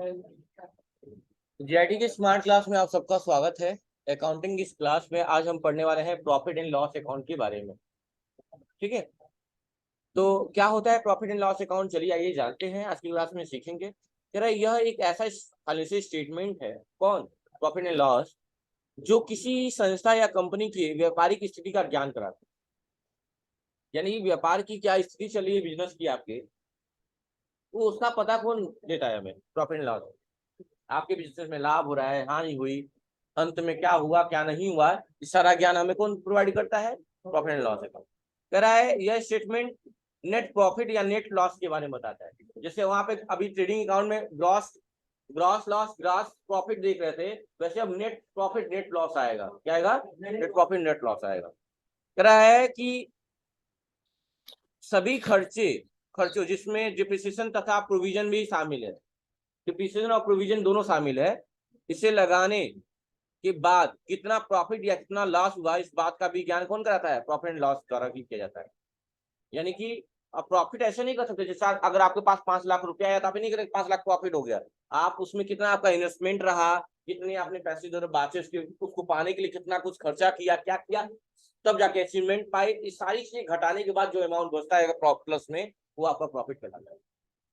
GIT की smart class में आप सबका स्वागत है। अकाउंटिंग की इस क्लास में आज हम पढ़ने वाले हैं प्रॉफिट एंड लॉस अकाउंट के बारे में। ठीक है, तो क्या होता है प्रॉफिट एंड लॉस अकाउंट, चलिए आइए जानते हैं। आज की क्लास में सीखेंगे जरा, यह एक ऐसा पॉलिसी स्टेटमेंट है, कौन, प्रॉफिट एंड लॉस, जो किसी संस्था या कंपनी की व्यापारिक स्थिति का ज्ञान कराता है। यानी व्यापार की क्या स्थिति चल रही है बिजनेस की आपके, वो उसका पता कौन देता है हमें, प्रॉफिट एंड लॉस। आपके बिजनेस में लाभ हो रहा है, हानि हुई, अंत में क्या हुआ क्या नहीं हुआ, इस सारा ज्ञान हमें कौन प्रोवाइड करता है, प्रॉफिट एंड लॉस अकाउंट। कह रहा है यह स्टेटमेंट नेट प्रॉफिट या नेट लॉस के बारे में बताता है। जैसे वहां पे अभी ट्रेडिंग अकाउंट में gross gross loss gross profit देख रहे थे, वैसे अब नेट प्रॉफिट नेट लॉस आएगा। क्या आएगा? नेट प्रॉफिट नेट लॉस आएगा। कह रहा है कि सभी खर्चों जिसमें डिप्रिसिएशन तथा प्रोविजन भी शामिल है, डिप्रिसिएशन और प्रोविजन दोनों शामिल है, इसे लगाने के बाद कितना प्रॉफिट या कितना लॉस हुआ, इस बात का भी ज्ञान कौन कराता है, प्रॉफिट एंड लॉस द्वारा भी किया जाता है। यानी कि आप प्रॉफिट ऐसे नहीं कर सकते, जैसे अगर आपके पास 5 लाख रुपया है तो आप नहीं करेंगे 5 लाख प्रॉफिट हो गया। आप उसमें कितना आपका इन्वेस्टमेंट रहा, कितने आपने पैसे इधर बाचे, उसको पाने के लिए कितना कुछ खर्चा किया, क्या किया, तब जाके अचीवमेंट पाए, इस सारी चीजें घटाने के बाद जो अमाउंट बचता है प्लस में, वो आपका प्रॉफिट कहलाता है।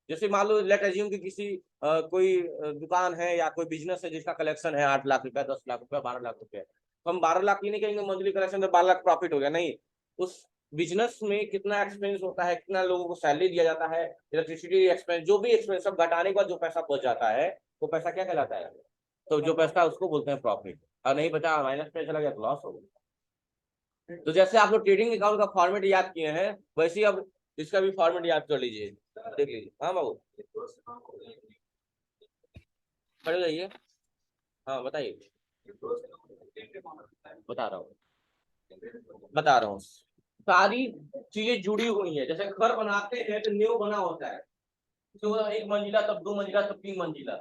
जैसे मान लो लेट एज्यूम कि किसी कोई दुकान है या कोई बिजनेस है जिसका कलेक्शन है 8 लाख रुपया, 10 लाख रुपया, 12 लाख रुपया, तो हम 12 लाख ही नहीं कहेंगे मंथली कलेक्शन तो 12 लाख प्रॉफिट हो गया, नहीं। उस बिजनेस में कितना एक्सपेंस होता है, कितना लोगों को सैलरी दिया जाता है, इलेक्ट्रिसिटी एक्सपेंस, जो भी एक्सपेंस सब घटाने के बाद जो पैसा बच जाता है, वो पैसा क्या कहलाता है, तो जो पैसा उसको बोलते हैं प्रॉफिट। और नहीं बचा, माइनस में चला गया तो लॉस हो गया। तो जैसे आप लोग ट्रेडिंग अकाउंट का फॉर्मेट याद किए हैं, वैसे ही अब इसका भी फॉर्मेट याद कर लीजिए, देख लीजिए। हाँ बाबू, खड़े रहिए। हाँ बताइए, बता रहा हूँ बता रहा हूँ। सारी चीजें जुड़ी हुई है। जैसे घर बनाते हैं तो नींव बना होता है, तो 1 मंजिला, तब 2 मंजिला, तब 3 मंजिला।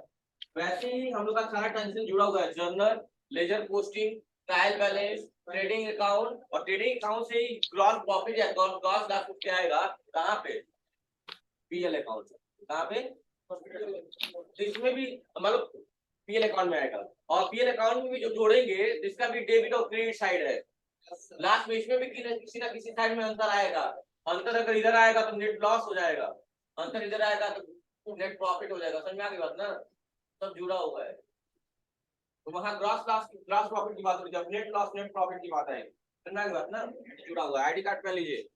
वैसे ही हम लोग का सारा टेंशन जुड़ा हुआ है, journal, ledger posting, trial balance, trading account, और ट्रेडिंग अकाउंट से ही ग्रॉस प्रॉफिट या ग्रॉस लॉस क्या आएगा, कहाँ पे, पीएल अकाउंट से। कहाँ पे? तो इसमें भी मतलब पीएल अकाउंट में आएगा, और पीएल अकाउंट में भी जो जोड़ेंगे इसका भी डेबिट और क्रेडिट साइड है। लास्ट में इसमें भी किसी ना किसी साइड में अंतर आएगा। अंतर अगर इधर आएगा तो नेट लॉस हो जाएगा, अंतर इधर आएगा तो नेट प्रॉफिट हो जाएगा। समझ में आ गई बात ना? सब जुड़ा हुआ है। तो वहां ग्रॉस प्रॉफिट की बात होती है, नेट लॉस नेट प्रॉफिट की बात है। समझ में आ गई बात ना? जुड़ा हुआ है। आईडी कार्ड पहन लीजिए।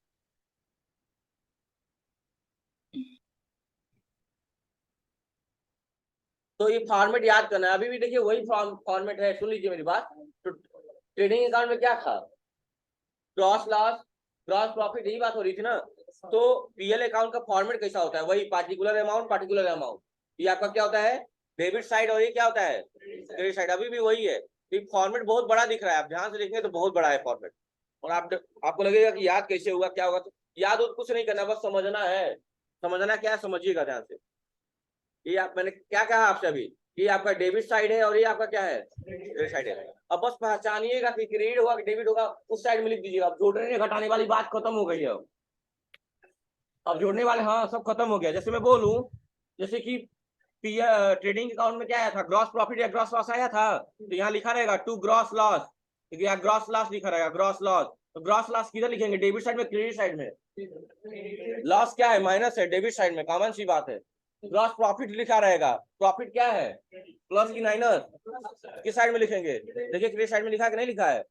तो ये फॉर्मेट याद करना है। अभी भी देखिए वही फॉर्मेट है, सुन लीजिए मेरी बात। तो ट्रेडिंग अकाउंट में क्या था, ग्रॉस लॉस ग्रॉस प्रॉफिट, यही बात हो रही थी ना। तो पीएल अकाउंट का फॉर्मेट कैसा होता है, वही पार्टिकुलर अमाउंट पार्टिकुलर अमाउंट। ये आपका क्या होता है, डेबिट साइड, और ये क्या होता है, क्रेडिट साइड। अभी भी वही है। ये फॉर्मेट बहुत बड़ा दिख रहा है, आप ध्यान से देखेंगे तो बहुत बड़ा है फॉर्मेट। और आपको लगेगा कि याद कैसे होगा, क्या होगा, तो याद कुछ नहीं करना, बस समझना है। समझना क्या है, समझिएगा ध्यान से। ये आप, मैंने क्या कहा आपसे अभी, ये आपका डेबिट साइड है और ये आपका क्या है, क्रेडिट साइड है। अब बस पहचानिएगा कि क्रेडिट होगा कि डेबिट होगा, उस साइड में लिख दीजिएगा। अब जोड़ने घटाने वाली बात खत्म हो गई है। अब जोड़ने वाले, हाँ सब खत्म हो गया। जैसे मैं बोलूं, जैसे कि ट्रेडिंग अकाउंट में क्या आया था, ग्रॉस प्रॉफिट या ग्रॉस लॉस आया था, तो यहाँ लिखा रहेगा टू ग्रॉस लॉस, क्योंकि यहाँ ग्रॉस लॉस लिखा रहेगा, ग्रॉस लॉस। तो ग्रॉस लॉस किधर लिखेंगे, डेबिट साइड में क्रेडिट साइड में? लॉस क्या है, माइनस है, डेबिट साइड में, कॉमन सी बात है। ग्रॉस प्रॉफिट लिखा रहेगा, प्रॉफिट क्या है, प्लस की माइनस, किस साइड में लिखेंगे, देखिए क्रेडिट साइड में लिखा है कि नहीं लिखा है,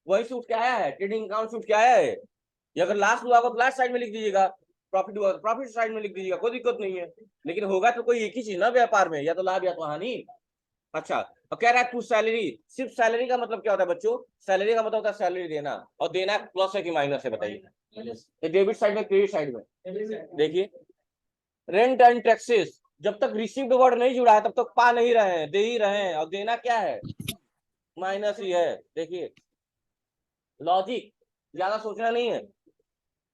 वही सूट क्या आया है, ट्रेडिंग अकाउंट सूट क्या आया है। ये अगर लास्ट हुआ तो लास्ट साइड में लिख दीजिएगा, प्रॉफिट हुआ तो प्रॉफिट साइड में लिख दीजिएगा, कोई दिक्कत नहीं है। लेकिन होगा तो कोई एक ही चीज ना व्यापार में, या तो लाभ या तो हानि। अच्छा, और कह रहा है टू सैलरी, सिर्फ सैलरी का मतलब क्या होता है बच्चों, सैलरी का मतलब होता है सैलरी देना, और देना प्लस है कि माइनस है, बताइए। डेबिट साइड में क्रेडिट साइड में, देखिए रेंट एंड टैक्सेस, जब तक रिसीव्ड वर्ड नहीं जुड़ा है तब तक पा नहीं रहे हैं, दे ही रहे हैं, और देना क्या है, माइनस ही है। देखिए लॉजिक, ज्यादा सोचना नहीं है।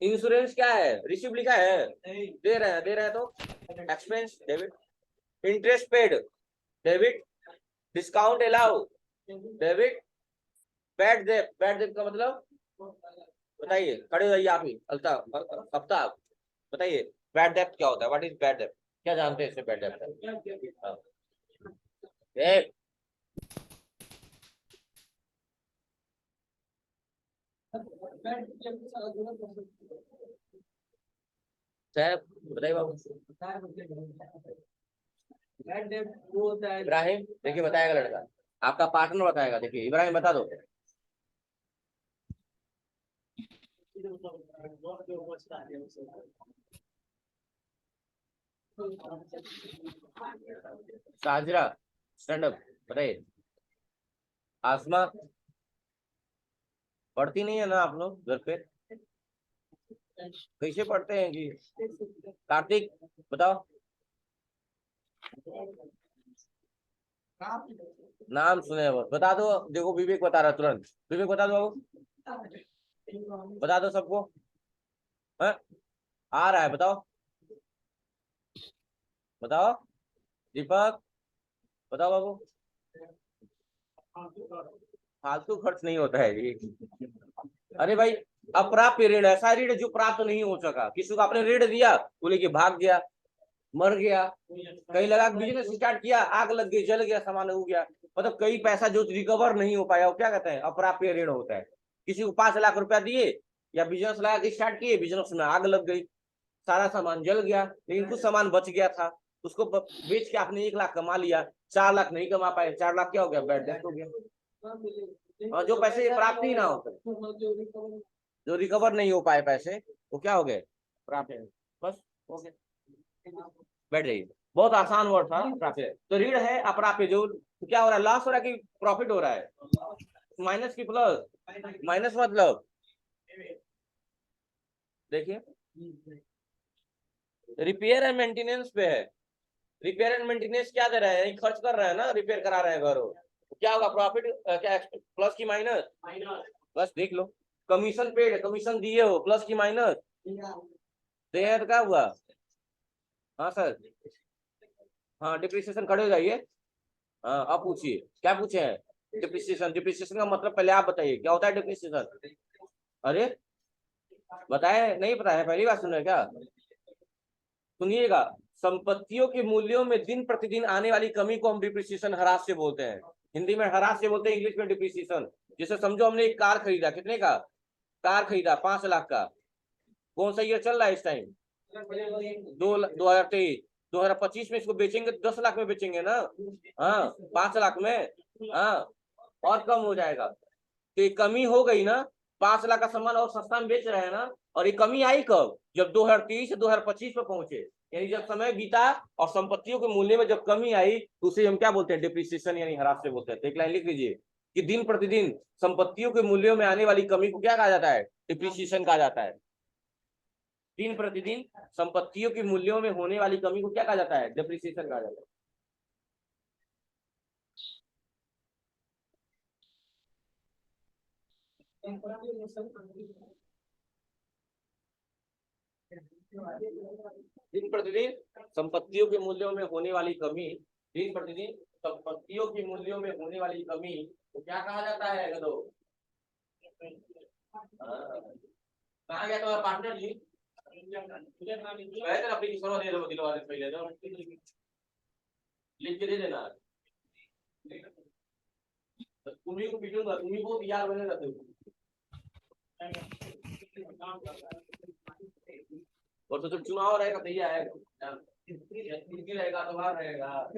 इंश्योरेंस क्या है, रिसीव लिखा है, दे रहे हैं तो expense debit, interest paid debit, discount allow debit, bad debt का मतलब बताइए, खड़े हो जाइए आप ही, अल्ताफ बताइए बैड डेट क्या होता है, व्हाट इज बैड डेट, क्या जानते हैं इससे बैड डेट? देख साहब बताइए बाबू। इब्राहिम देखिए बताएगा लड़का, आपका पार्टनर बताएगा। देखिए इब्राहिम बता दो। साजरा स्टैंड अप बताइए। आसमा पढ़ती नहीं है ना आप लोग घर पे? कैसे पढ़ते हैं जी? कार्तिक बताओ। नाम सुने बस बता दो। देखो विवेक बता रहा तुरंत। विवेक बता दो बाबू, बता दो सबको। हाँ? आ रहा है बताओ, बताओ। दीपक बताओ बाबू। फालतू खर्च नहीं होता है जी। अरे भाई अप्राप्य ऋण ऐसा ऋण जो प्राप्त नहीं हो सका। किसी को आपने ऋण दिया, वो लेके भाग गया, मर गया। कहीं लगा बिजनेस स्टार्ट किया, आग लग गई, जल गया, सामान हो गया। मतलब कई पैसा जो रिकवर नहीं हो पाया, वो क्या कहते हैं? अप्राप्य ऋण होता है। किसी को 5 लाख रुपया दिए या बिजनेस लगा के स्टार्ट किए, बिजनेस में आग लग गई, सारा सामान जल गया, लेकिन कुछ सामान बच गया था, उसको बेच के आपने 1 लाख कमा लिया, 4 लाख नहीं कमा पाए, 4 लाख क्या हो गया? बैड डेथ हो गया। और जो पैसे प्राप्त ही ना हो, जो रिकवर नहीं हो पाए पैसे, वो क्या हो गए? प्राप्त। बस हो गया। बैठ जाइए। बहुत आसान वर्ड था प्राप्य। तो ऋण है अप्राप्य, जो तो क्या हो रहा है? लॉस हो रहा है कि प्रॉफिट हो रहा है? माइनस की प्लस, माइनस मतलब देखिए रिपेयर एंड मेंटेनेंस पे है। रिपेयर एंड मेंटेनेंस क्या दे रहा है? खर्च कर रहा है ना, रिपेयर करा रहे हैं घर। तो क्या होगा? प्रॉफिट क्या प्लस की माइनस? बस देख लो। कमीशन पेड, कमीशन दिए हो, प्लस की माइनस? दे तो क्या हुआ? हाँ सर। हाँ डिप्रिसिएशन खड़े हो जाइए। हाँ अब पूछिए क्या पूछे हैं। डिप्रिसिएशन, डिप्रिसिएशन का मतलब पहले आप बताइए क्या होता है डिप्रिसिएशन? अरे बताए नहीं पता है? पहली बार सुन रहे क्या? सुनिएगा, संपत्तियों के मूल्यों में दिन प्रतिदिन आने वाली कमी को हम डिप्रिसिएशन ह्रास से बोलते हैं। हिंदी में ह्रास से बोलते हैं, इंग्लिश में डिप्रिसिएशन। जैसे समझो हमने एक कार खरीदा, कितने का कार खरीदा? 5 लाख का। कौन सा ईयर चल रहा है इस टाइम? 2023। 2025 में इसको बेचेंगे तो 10 लाख में बेचेंगे ना? हाँ 5 लाख में। हाँ और कम हो जाएगा। तो ये कमी हो गई ना, 5 लाख का सामान और सस्ता में बेच रहे हैं ना। और ये कमी आई कब? जब 2023 से 2025 पे पहुंचे, यानी जब समय बीता और संपत्तियों के मूल्य में जब कमी आई, तो उसे हम क्या बोलते हैं? डिप्रिसिएशन यानी ह्रास से बोलते हैं। तो एक लाइन लिख लीजिए कि दिन प्रतिदिन संपत्तियों के मूल्यों में आने वाली कमी को क्या कहा जाता है? डिप्रिसिएशन कहा जाता है। दिन प्रतिदिन संपत्तियों के मूल्यों में होने वाली कमी को क्या कहा जाता है? डिप्रिसिएशन कहा जाता है। दिन प्रतिदिन संपत्तियों के मूल्यों में होने वाली कमी, दिन प्रतिदिन संपत्तियों के मूल्यों में होने वाली कमी को क्या कहा जाता है? गधो। कहाँ गया तुम्हारा पार्टनर जी? कहते अपनी किस्मत दे दो, दिलवा दे पहले तो लिख के दे देना। तुम्ही को पीटूंगा, तुम्ही बहुत यार बने रहते हो। और तो चुनाव रहेगा भैया है, रहेगा तो बाहर रहेगा।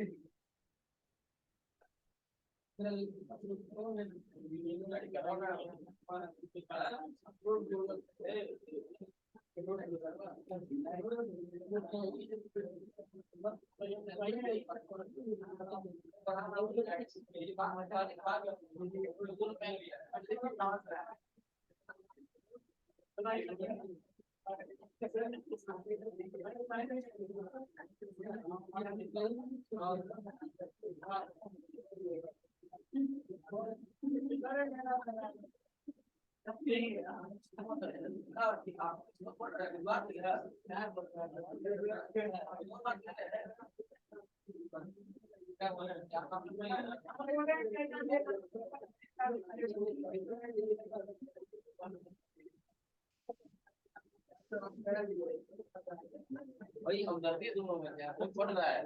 वही हमदर्दी दोनों में क्या पड़ रहा है?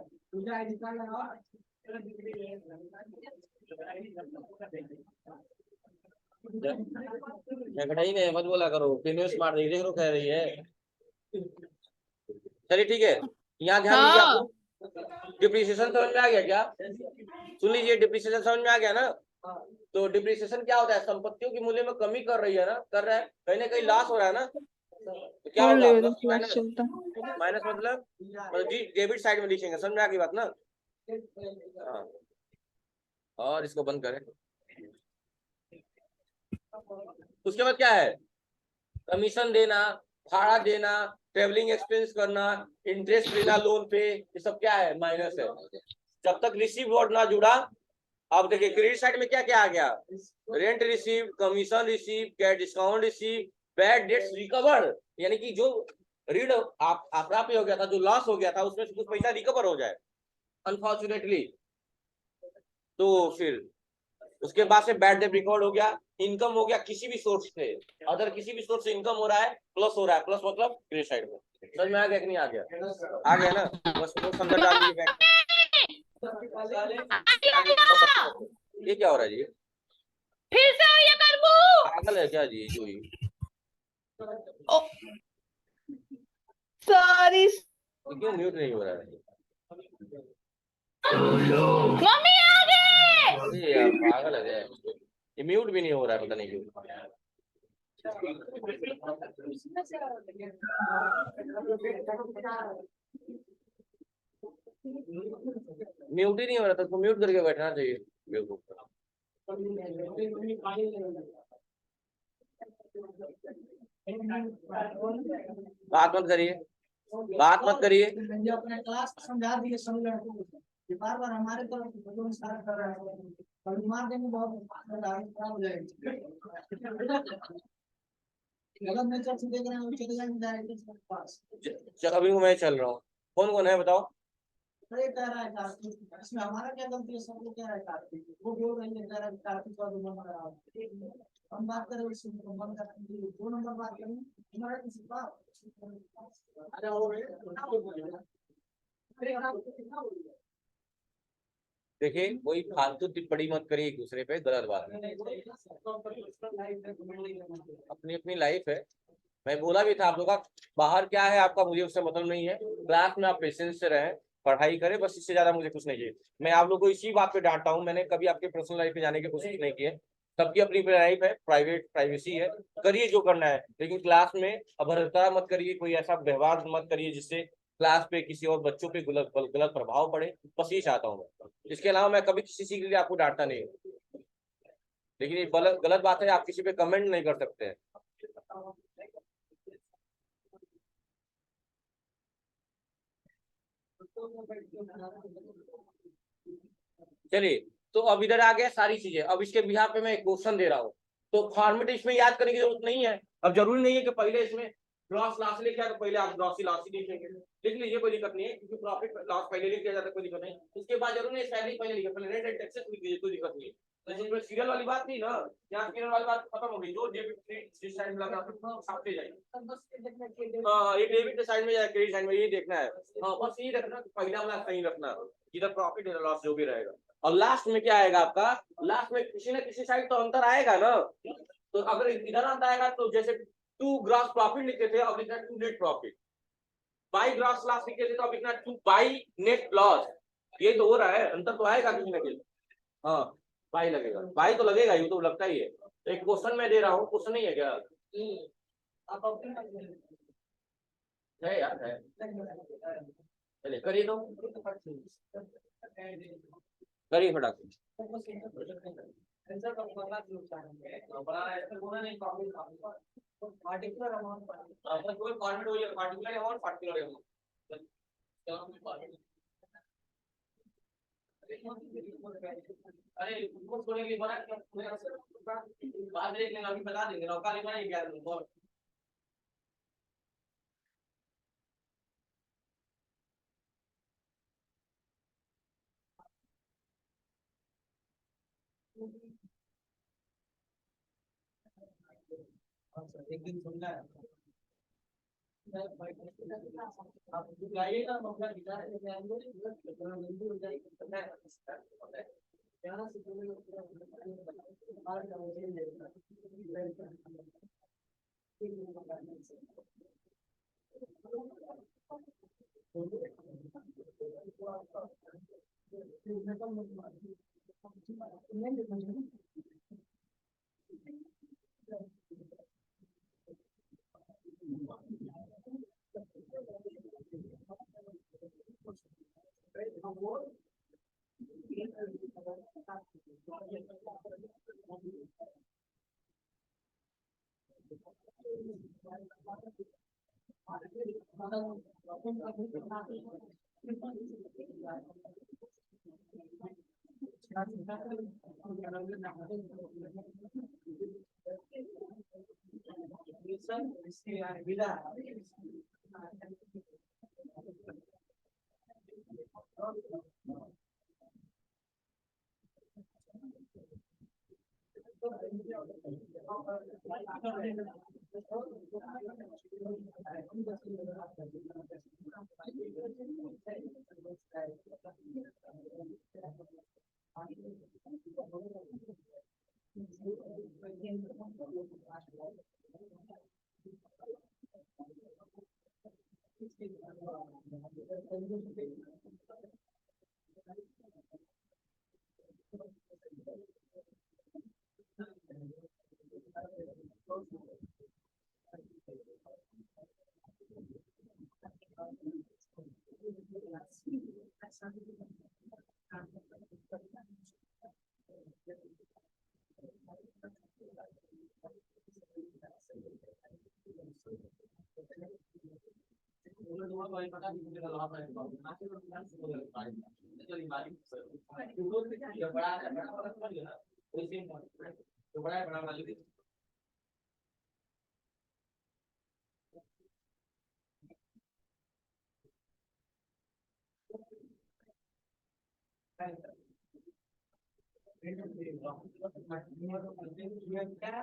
झगड़ा ही नहीं, मत बोला करो, फिनिश मार रही देख लो, कह रही है। चलिए ठीक है, यहाँ ध्यान दीजिए हाँ। आपको। डिप्रिसिएशन समझ में आ गया क्या? सुन लीजिए, डिप्रिसिएशन समझ में आ गया ना? तो डिप्रिसिएशन क्या होता है? संपत्तियों की मूल्य में कमी कर रही है ना, कर रहा है, कहीं ना कहीं लॉस हो रहा है ना, तो क्या और होगा? ले प्लस क्लास माइनस। चलता। माइनस मतलब जी डेबिट साइड में लिखेंगे, समझ में आ गई बात ना? हाँ, और इसको बंद करें। उसके बाद क्या है? कमीशन देना, भाड़ा देना, ट्रेवलिंग एक्सपेंस करना, इंटरेस्ट लेना लोन पे, ये सब क्या है? माइनस है। जब तक रिसीव वर्ड ना जुड़ा, अब देखिए क्रेडिट साइड में क्या क्या आ गया? Rent receive, commission receive, cash discount receive, bad debts recover, यानी कि जो ऋण आप अप्राप्य हो गया था, जो लॉस हो गया था, उसमें से कुछ पैसा रिकवर हो जाए अनफॉर्चुनेटली। तो फिर उसके बाद से बैड डेट रिकॉर्ड हो गया, इनकम हो गया किसी भी सोर्स से, अदर किसी भी सोर्स से इनकम हो रहा है, प्लस हो रहा है, प्लस मतलब क्रेडिट साइड में। समझ में आ गया कि नहीं आ गया? आ गया ना? बस वो अंदर डाल दीजिए बैग। ये क्या हो रहा है जी? फिर से ये करबू। पागल है क्या जी जूही? सॉरी। क्यों म्यूट नहीं हो रहा है? मम्मी आ गए। अरे यार पागल है क्या? ये म्यूट भी नहीं हो रहा है, पता नहीं क्यों। म्यूट ही नहीं हो रहा था, तो म्यूट करके बैठना चाहिए बेवकूफ। बात मत करिए, बात मत करिए। अपने क्लास समझा दिए सब लड़कों को, बार बार हमारे तरफ स्टार्ट कर रहा है, और मार देंगे बहुत खराब हो जाएगी। गलत नेचर से देख रहे हैं, चले जाएंगे डायरेक्ट पास। अभी मैं चल रहा हूँ। कौन कौन है बताओ? अरे कह रहा है कार्तिक, इसमें हमारा क्या गलती है? सब लोग कह रहा है कार्तिक, वो बोल रही है, कह रहा है कार्तिक का दो नंबर आ रहा। हम बात करें उससे, बंद कर दो नंबर बात करें हमारा किसी बात। अरे हो देखिए कोई फालतू टिप्पणी मत करिए एक दूसरे पे, गलत बात है। अपनी अपनी लाइफ है। मैं बोला भी था आप लोग का, बाहर क्या है आपका मुझे उससे मतलब नहीं है। क्लास में आप पेशेंस से रहें, पढ़ाई करें, बस इससे ज्यादा मुझे कुछ नहीं चाहिए। मैं आप लोग को इसी बात पे डांटता हूँ, मैंने कभी आपके पर्सनल लाइफ में जाने की कोशिश नहीं की है। सबकी अपनी लाइफ है, प्राइवेट प्राइवेसी है, करिए जो करना है, लेकिन क्लास में अभद्रता मत करिए, कोई ऐसा व्यवहार मत करिए जिससे क्लास पे किसी और बच्चों पे गलत गलत प्रभाव पड़े। बस ये चाहता हूँ मैं। इसके अलावा मैं कभी किसी चीज के लिए आपको डांटता नहीं हूँ। लेकिन ये गलत गलत बात है, आप किसी पे कमेंट नहीं कर सकते हैं। चलिए, तो अब इधर आ गया सारी चीजें। अब इसके बिहार पे मैं एक क्वेश्चन दे रहा हूँ, तो फॉर्मेट इसमें याद करने की जरूरत नहीं है। अब जरूरी नहीं है कि पहले इसमें ग्रॉस लॉस लेके आए तो पहले आप ग्रॉस लॉस ही लिखेंगे, लिख लीजिए, कोई दिक्कत नहीं है, क्योंकि प्रॉफिट लॉस पहले लिख दिया जाता है, कोई दिक्कत नहीं। उसके बाद जरूरी नहीं सैलरी पहले लिखे, पहले रेट एंड टैक्सेस लिख दीजिए, कोई दिक्कत नहीं है। तो सीरियल वाली बात नहीं ना, यहाँ सीरियल वाली बात खत्म हो गई। जो डेबिट साइड में लगा छापते जाइए। हाँ, ये डेबिट साइड में या क्रेडिट साइड में ये देखना है। हाँ, बस ये रखना, पहला वाला सही रखना, इधर प्रॉफिट इधर लॉस जो भी रहेगा। और लास्ट में क्या आएगा आपका? लास्ट में किसी न किसी साइड तो अंतर आएगा ना। तो अगर इधर अंतर आएगा तो जैसे टू ग्रॉस प्रॉफिट लिखे थे, अब लिखना to net profit. By gross loss लिखे थे तो अब लिखना टू बाई नेट लॉस। ये तो हो रहा है, अंतर तो आएगा किसी न किसी। हाँ, बाई लगेगा, बाई तो लगेगा, ये तो लगता ही है। तो एक क्वेश्चन मैं दे रहा हूँ, क्वेश्चन नहीं है क्या? है यार, है। चलिए करिए, तो करिए फटाफट। पार्टिकुलर अमाउंट, कोई फॉर्मेट हो, पार्टिकुलर अमाउंट, पार्टिकुलर अमाउंट। अरे उनको छोड़ने के लिए बना, बाद में देख लेंगे, अभी बता देंगे, नौका लिखना है क्या? एक दिन सुनना है। आप दिखाइएगा मौका दिखा रहे हैं जल्दी हो जाएगी यहाँ से विदा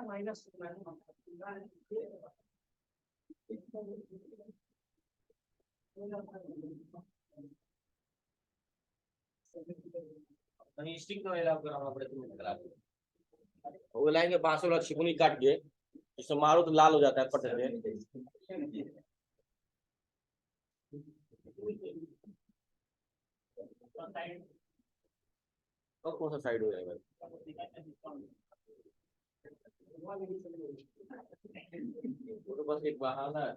माइनस स्टिक तो एलाउ कराना पड़े तुम्हें निकला वो लाएंगे 500 वाला छिपुनी काट के जिससे मारो तो लाल हो जाता है पट से और कौन सा साइड हो जाएगा वो तो बस एक बहाना है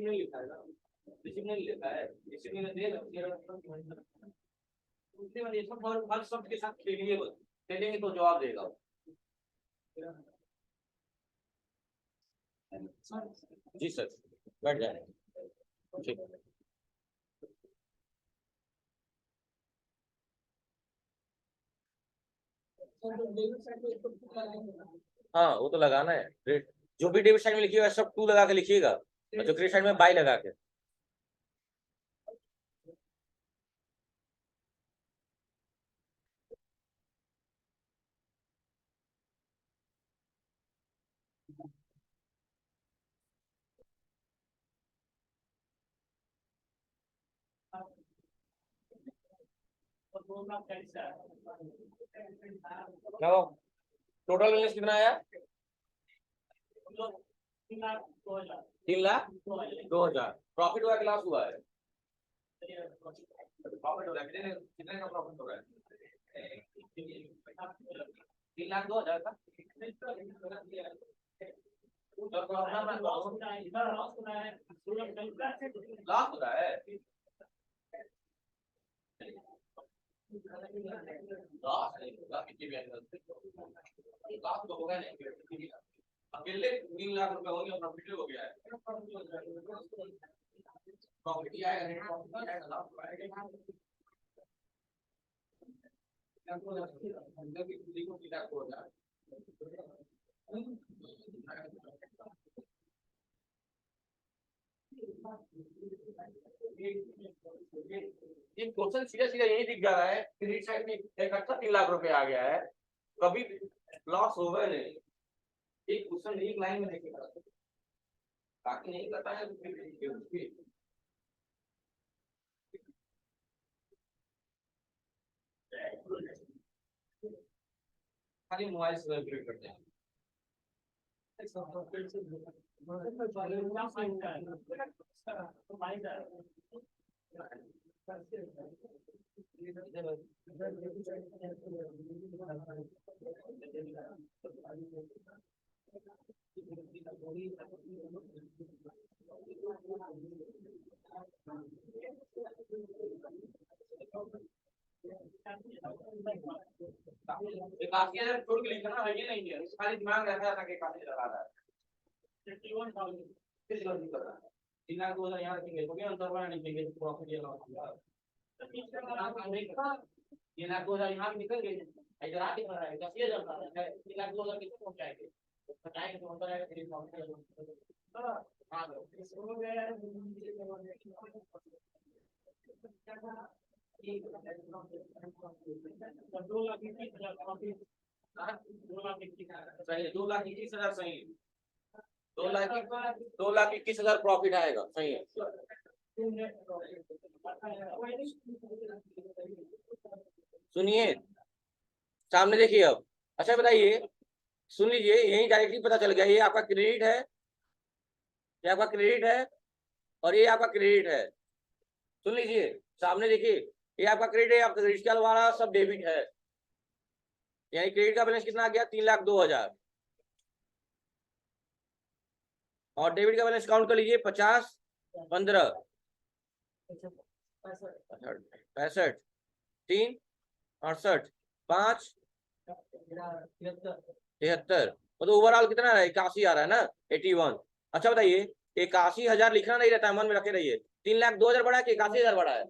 नहीं लिखा है ना रिसीव नहीं लिखा है रिसीव नहीं देगा उसने वाले सब हर शब्द के साथ खेलिए बस खेलेंगे तो जवाब देगा जी सर बैठ जाए ठीक हाँ वो तो लगाना है ग्रेट जो भी डेबिट साइड में लिखिएगा सब 2 लगा के लिखिएगा और जो क्रेडिट साइड में बाई लगा के क्या टोटल बैलेंस कितना आया 3,02,000 प्रॉफिट हुआ क्लास हुआ है प्रॉफिट हो रहा है कितने का प्रॉफिट हो रहा है 3,02,000 का लाख होता है। लाख तो होगा नहीं, अकेले 3 लाख रुपए हो गया, प्रॉफिट हो गया है। प्रॉफिट आएगा, लाभ आएगा। ये क्वेश्चन सीधा सीधा यही दिख जा रहा है, क्रेडिट साइड में इकट्ठा 3 लाख रुपए आ गया है, कभी लॉस होगा नहीं। एक क्वेश्चन एक लाइन में लिखेगा, बाकी नहीं करता है तो फिर खाली मोबाइल से कैलकुलेट करते हैं। काफी अगर छोड़ के लिखना है ये नहीं है, खाली दिमाग रहता है कि काफी लगा रहा है। 3,02,000 यहाँ रखेंगे तो क्या अंतर बना लिखेंगे प्रॉफिट ये लॉस होगा। 3,02,000 यहाँ निकल गए, इधर आके बना है 10,000 का है, 3,02,000 कितने पहुंचाएंगे बताएंगे तो अंतर आएगा तेरी प्रॉफिट। हां सही, 2,21,000 सही, 2,21,000 प्रॉफिट आएगा, सही है। सुनिए सामने देखिए अब, अच्छा बताइए, सुन लीजिए, यही डायरेक्टली पता चल गया, ये आपका क्रेडिट है, ये आपका क्रेडिट है और ये आपका क्रेडिट है। सुन लीजिए सामने देखिए, ये आपका क्रेडिट है, आपका क्रेडिट के वाला सब डेबिट है, यानी क्रेडिट का बैलेंस कितना आ गया 3,02,000 और डेबिट का बैलेंस काउंट कर लीजिए 50, 15, 65, 3, 68, 5, 73, तो ओवरऑल कितना है 81 आ रहा है ना, 81। अच्छा बताइए 81,000 लिखना नहीं रहता है, मन में रखे रहिए। 3,02,000 बढ़ा है कि 81,000 बढ़ा है,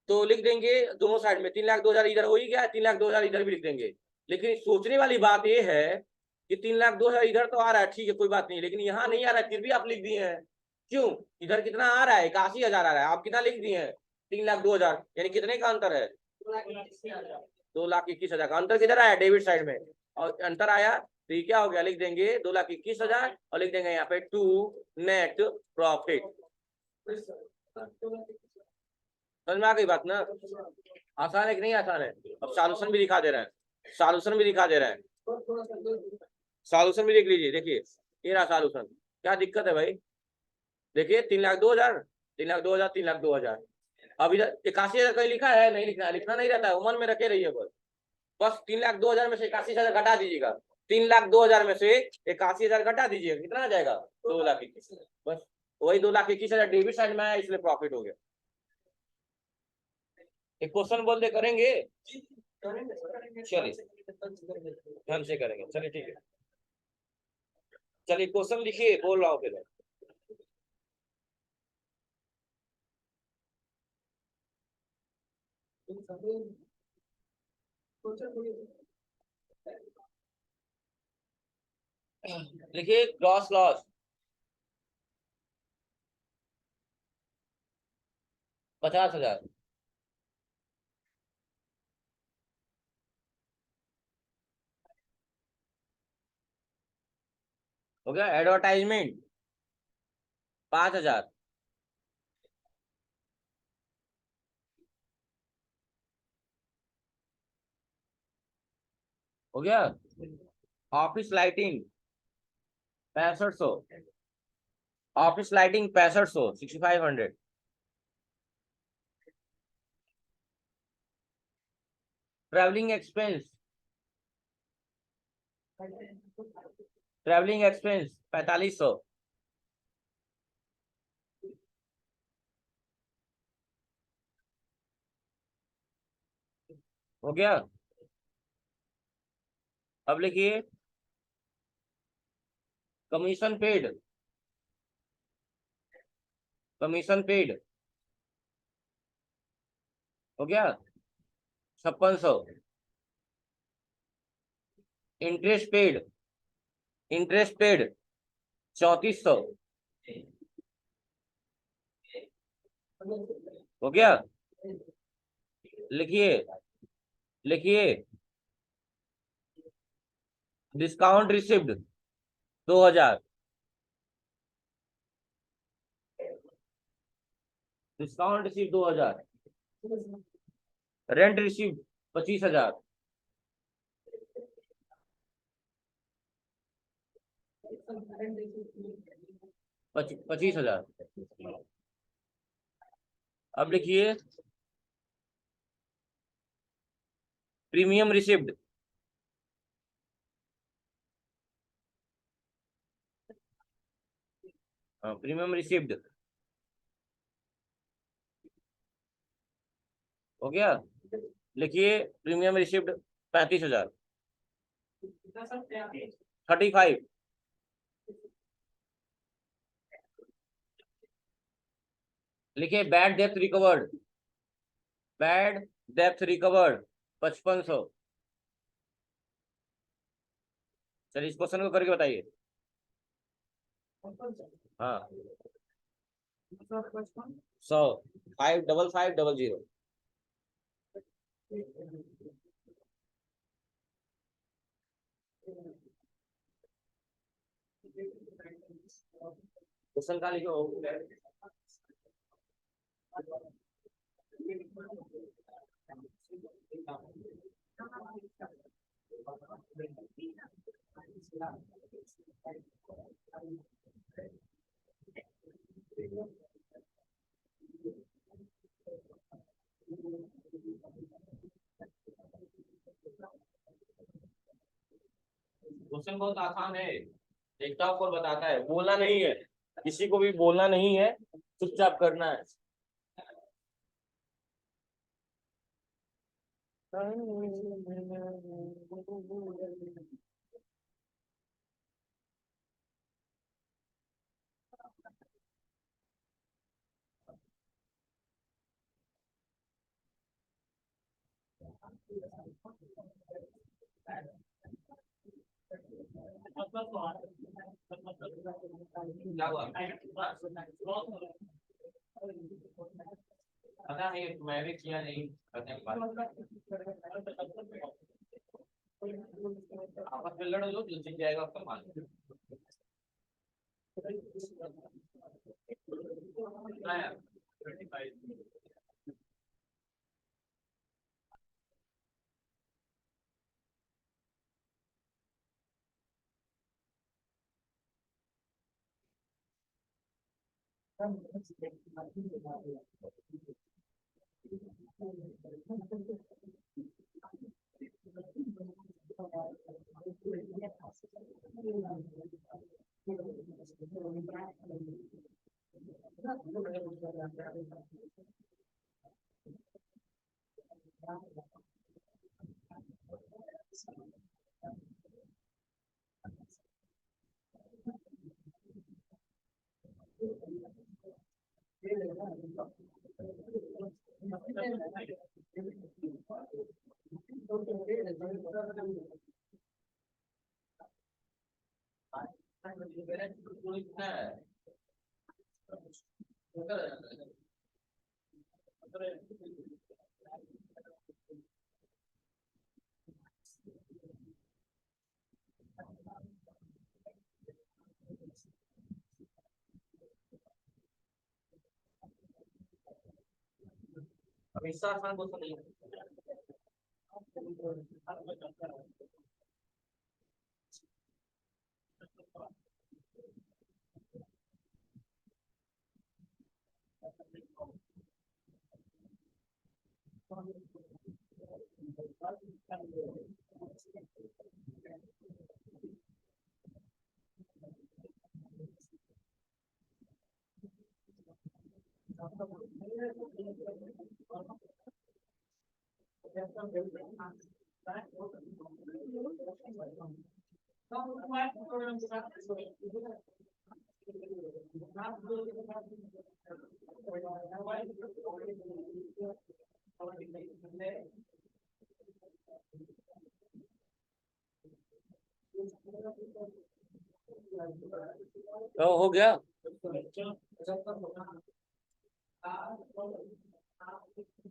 तो लिख देंगे दोनों साइड में 3,02,000 इधर हो ही गया, 3,02,000 इधर भी लिख देंगे। लेकिन सोचने वाली बात यह है कि 3,02,000 इधर तो आ रहा है, ठीक है कोई बात नहीं, लेकिन यहाँ नहीं आ रहा है, फिर भी आप लिख दिए हैं, क्यों? इधर कितना आ रहा है 81,000 आ रहा है, आप कितना लिख दिए हैं 3,02,000, यानी कितने का अंतर है 2,21,000 का अंतर किधर आया डेबिट साइड में, और अंतर आया तो ये क्या हो गया, लिख देंगे 2,21,000 और लिख देंगे यहाँ पे 2 नेट प्रॉफिट। समझ में आ गई बात ना, आसान है कि नहीं आसान है? अब सॉल्यूशन भी दिखा दे रहे हैं, सॉल्यूशन भी दिखा दे रहे हैं, सॉल्यूशन भी देख लीजिए, देखिए ये रहा सॉल्यूशन, क्या दिक्कत है भाई, देखिए 3,02,000, 3,02,000, 3,02,000, अब इधर 81,000 कहीं लिखा है, नहीं लिखना, लिखना नहीं रहता है, मन में रखे रहिए बस, बस 3,02,000 में से 81,000 घटा दीजिएगा, 3,02,000 में से 81,000 घटा दीजिएगा, कितना आ जाएगा 2,21,000, बस वही 2,21,000 डेबिट साइड में आया, इसलिए प्रॉफिट हो गया। एक क्वेश्चन बोल दे, करेंगे चलिए ध्यान से करेंगे, चलिए ठीक है, चलिए क्वेश्चन लिखिए, बोल रहा हूँ फिर। लिखिए ग्रॉस लॉस 50,000, हो गया। एडवर्टाइजमेंट 5,000, हो गया। Office lighting 6500, office lighting 6500, 6500, travelling expense, travelling expense 4500। हो गया। अब लिखिए कमीशन पेड, कमीशन पेड हो गया 5600। Interest paid, interest paid 3400। हो गया। लिखिए, लिखिए discount receipt 2000, discount receipt 2000, rent receipt 25,000, 25,000। अब लिखिए प्रीमियम रिसिप्ट, प्रीमियम रिसिप्ट हो गया। लिखिए प्रीमियम रिसिप्ट 35,000, 35। लिखिए bad depth recovered, bad depth recovered 5500। चलिए इस क्वेश्चन को करके बताइए। हाँ 100, 55500। क्वेश्चन का लिखो। क्वेश्चन बहुत आसान है, देखता हूँ और बताता है, बोलना नहीं है, किसी को भी बोलना नहीं है, चुपचाप करना है। क्या हुआ? पता नहीं, मैं भी किया नहीं करने के बाद। आपस में लड़ो, जो जीत जाएगा उसका मान। अब इससे आसान क्वेश्चन नहीं है। तो हो गया।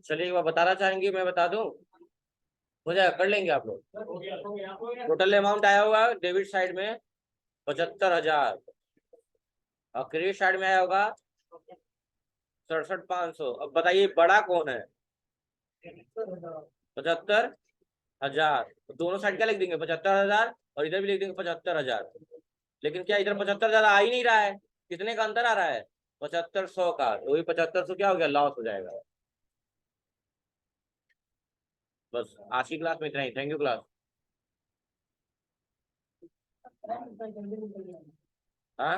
चलिए एक बार बताना चाहेंगे, मैं बता दूं, हो जाएगा, कर लेंगे आप लोग। टोटल अमाउंट आया होगा डेबिट साइड में 75,000 और क्रेडिट साइड में आया होगा 67,500। अब बताइए बड़ा कौन है? 75,000। दोनों साइड क्या लिख देंगे? 75,000 और इधर भी लिख देंगे 75,000। लेकिन क्या इधर 75,000 आ ही नहीं रहा है? कितने का अंतर आ रहा है? 7500 का। तो वही 7500 क्या हो गया? लॉस हो जाएगा। बस आज की क्लास में इतना ही। Thank you class.